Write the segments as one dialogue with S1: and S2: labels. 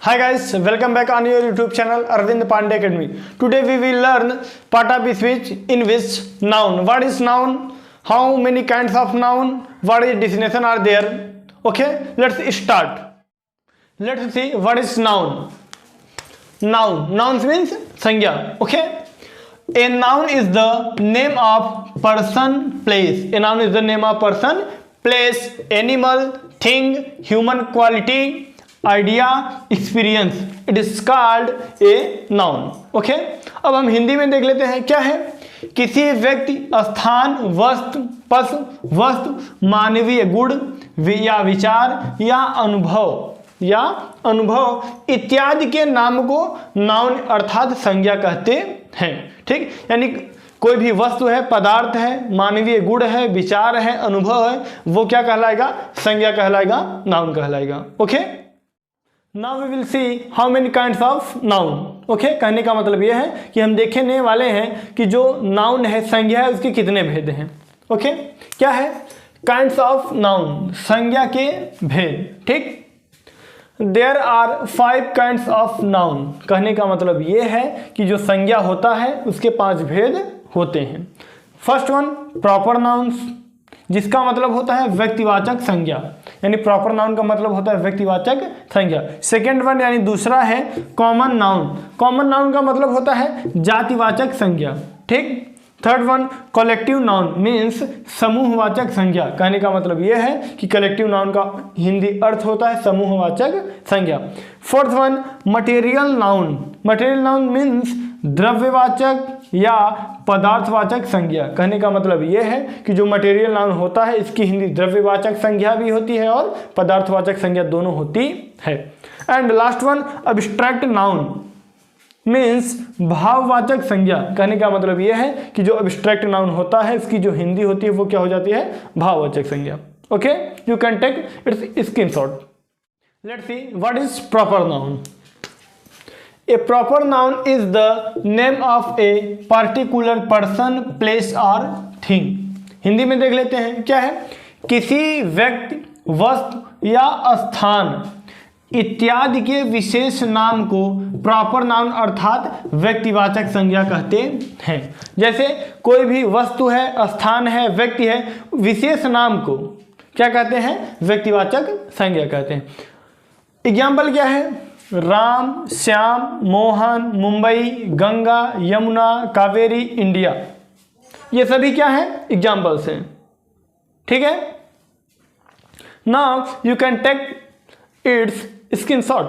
S1: Hi guys, welcome back on your YouTube channel Arvind Pandey Academy. Today we will learn part of speech in which noun. What is noun? How many kinds of noun? What is definition are there? Okay, let's start. Let's see what is noun. Nouns means संज्ञा. Okay. A noun is the name of person, place. A noun is the name of person, place, animal, thing, human quality, idea, experience. It is called a noun. Okay. अब हम हिंदी में देख लेते हैं क्या है. किसी व्यक्ति, स्थान, वस्तु, पशु, वस्तु, मानवीय गुण या विचार या अनुभव इत्यादि के नाम को नाउन अर्थात संज्ञा कहते हैं. ठीक, यानी कोई भी वस्तु है, पदार्थ है, मानवीय गुण है, विचार है, अनुभव है, वो क्या कहलाएगा? संज्ञा कहलाएगा, नाउन कहलाएगा. Okay, now we will see how many kinds of noun. Okay, कहने का मतलब ये है कि हम देखने वाले हैं कि जो नाउन है, संज्ञा है, उसके कितने भेद हैं. ओके, क्या है? काइंड्स ऑफ नाउन, संज्ञा के भेद. ठीक, there are 5 kinds of noun. कहने का मतलब ये है कि जो संज्ञा होता है उसके 5 भेद होते हैं. फर्स्ट वन, प्रॉपर नाउन्स, जिसका मतलब होता है व्यक्तिवाचक संज्ञा, यानी प्रॉपर नाउन का मतलब होता है व्यक्तिवाचक संज्ञा. सेकेंड वन यानी दूसरा है कॉमन नाउन. कॉमन नाउन का मतलब होता है जातिवाचक संज्ञा. ठीक. Third one collective noun means समूहवाचक संज्ञा. कहने का मतलब यह है कि कलेक्टिव नाउन का हिंदी अर्थ होता है समूहवाचक संज्ञा. Fourth one material noun. Material noun means द्रव्यवाचक या पदार्थवाचक संज्ञा. कहने का मतलब यह है कि जो मटेरियल नाउन होता है इसकी हिंदी द्रव्यवाचक संज्ञा भी होती है और पदार्थवाचक संज्ञा दोनों होती है. And last one abstract noun means भाववाचक संज्ञा. कहने का मतलब यह है कि जो अब्स्ट्रैक्ट नाउन होता है इसकी जो हिंदी होती है वो क्या हो जाती है? भाववाचक संज्ञा. Okay, you can take its screenshot. Let's see what is proper noun. A proper noun is the name of a particular person, place और थिंग. हिंदी में देख लेते हैं क्या है. किसी व्यक्ति, वस्तु या स्थान इत्यादि के विशेष नाम को प्रॉपर नाउन अर्थात व्यक्तिवाचक संज्ञा कहते हैं. जैसे कोई भी वस्तु है, स्थान है, व्यक्ति है, विशेष नाम को क्या कहते हैं? व्यक्तिवाचक संज्ञा कहते हैं. एग्जाम्पल क्या है? राम, श्याम, मोहन, मुंबई, गंगा, यमुना, कावेरी, इंडिया. ये सभी क्या है? एग्जाम्पल्स हैं. ठीक है. Now you can take its screenshot.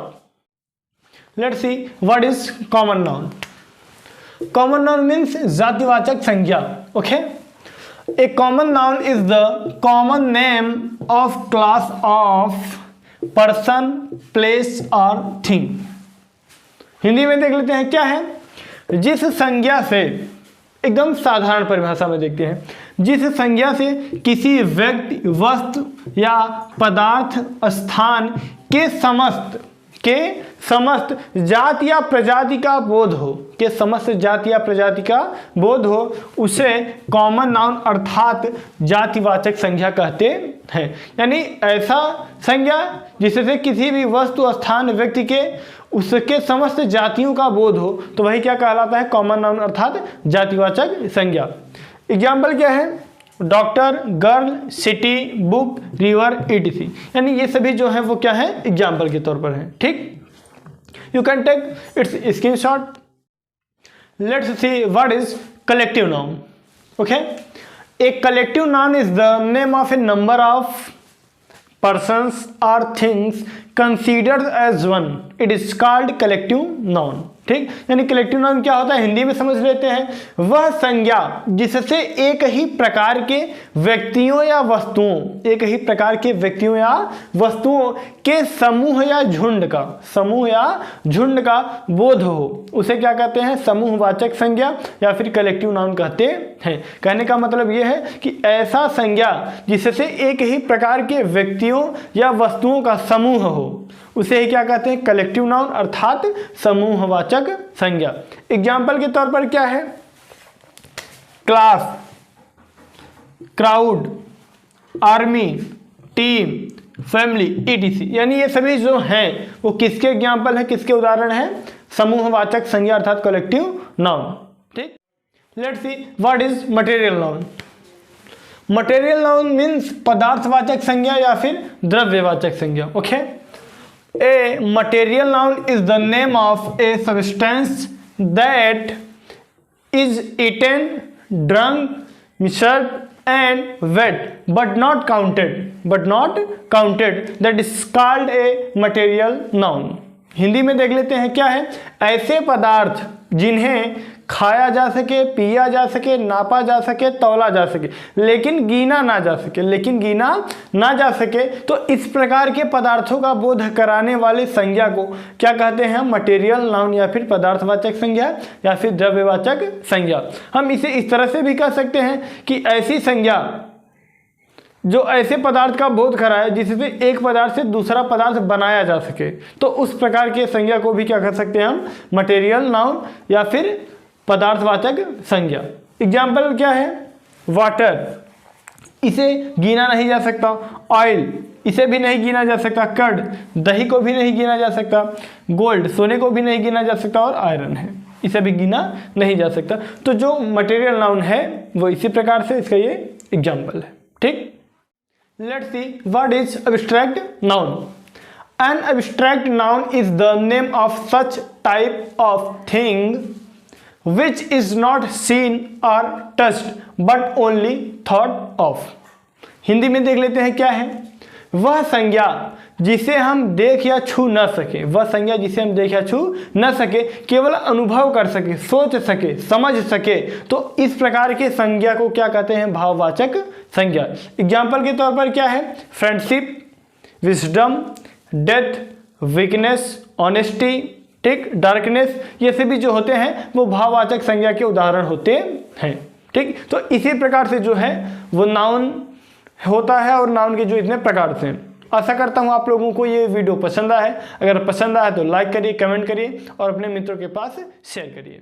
S1: Let's see what is common noun. Common noun means जातिवाचक संज्ञा. Okay, a common noun is the common name of class of person, place or thing. Hindi में देख लेते हैं क्या है. जिस संज्ञा से, एकदम साधारण परिभाषा में देखते हैं, जिस संज्ञा से किसी व्यक्ति, वस्तु या पदार्थ, स्थान के समस्त जाति या प्रजाति का बोध हो, के समस्त जाति या प्रजाति का बोध हो, उसे कॉमन नाउन अर्थात जातिवाचक संज्ञा कहते हैं. यानी ऐसा संज्ञा जिससे किसी भी वस्तु, स्थान, व्यक्ति के उसके समस्त जातियों का बोध हो, तो वही क्या कहलाता है? कॉमन नाउन अर्थात जातिवाचक संज्ञा. एग्जाम्पल क्या है? Doctor, girl, city, book, river, etc. यानी ये सभी जो है वो क्या है? एग्जाम्पल के तौर पर है. ठीक, you can take its screenshot. Let's see what is collective noun. Okay, a collective noun is the name of a number of persons or things considered as one. It is called collective noun. ठीक, यानी collective noun क्या होता है? हिंदी में समझ लेते हैं. वह संज्ञा जिससे एक ही प्रकार के व्यक्तियों या वस्तुओं के समूह या झुंड का बोध हो, उसे क्या कहते हैं? समूहवाचक संज्ञा या फिर कलेक्टिव नाउन कहते हैं. कहने का मतलब यह है कि ऐसा संज्ञा जिससे एक ही प्रकार के व्यक्तियों या वस्तुओं का समूह हो, उसे ही क्या कहते हैं? कलेक्टिव नाउन अर्थात समूहवाचक संज्ञा. एग्जाम्पल के तौर पर क्या है? Class, crowd, army, team, family, etc. यानी ये सभी जो हैं वो किसके एग्जाम्पल है, किसके उदाहरण है, समूहवाचक संज्ञा अर्थात कलेक्टिव नाउन। ठीक, let's see what is material noun. Material noun means पदार्थवाचक संज्ञा या फिर द्रव्यवाचक संज्ञा। Okay, a material noun is the name of a substance that is eaten, drunk, mixed and wet but not counted that is called a material noun। Hindi में देख लेते हैं क्या है, ऐसे पदार्थ जिन्हें खाया जा सके, पिया जा सके, नापा जा सके, तौला जा सके, लेकिन गिना ना जा सके, तो इस प्रकार के पदार्थों का बोध कराने वाले संज्ञा को क्या कहते हैं, मटेरियल नाउन या फिर पदार्थवाचक संज्ञा या फिर द्रव्यवाचक संज्ञा। हम इसे इस तरह से भी कह सकते हैं कि ऐसी संज्ञा जो ऐसे पदार्थ का बोध कराए जिससे एक पदार्थ से दूसरा पदार्थ बनाया जा सके, तो उस प्रकार के संज्ञा को भी क्या कर सकते हैं हम, मटेरियल नाउन या फिर पदार्थवाचक संज्ञा। एग्जाम्पल क्या है, वाटर, इसे गिना नहीं जा सकता, ऑयल, इसे भी नहीं गिना जा सकता, कर्ड, दही को भी नहीं गिना जा सकता, गोल्ड, सोने को भी नहीं गिना जा सकता, और आयरन है, इसे भी गिना नहीं जा सकता। तो जो मटेरियल नाउन है वो इसी प्रकार से इसका ये एग्जाम्पल है। ठीक, let's see what is abstract noun। An abstract noun is the name of such type of thing which is not seen or touched but only thought of। Hindi में देख लेते हैं क्या है, वह संज्ञा जिसे हम देख या छू न सके, वह संज्ञा जिसे हम देख या छू न सके, केवल अनुभव कर सके, सोच सके, समझ सके, तो इस प्रकार के संज्ञा को क्या कहते हैं, भाववाचक संज्ञा। एग्जाम्पल के तौर पर क्या है, friendship, wisdom, death, weakness, honesty, ठीक, डार्कनेस, ये सभी जो होते हैं वो भाववाचक संज्ञा के उदाहरण होते हैं। ठीक, तो इसी प्रकार से जो है वो नाउन होता है और नाउन के जो इतने प्रकार से। आशा करता हूँ आप लोगों को ये वीडियो पसंद आया है। अगर पसंद आया तो लाइक करिए, कमेंट करिए और अपने मित्रों के पास शेयर करिए।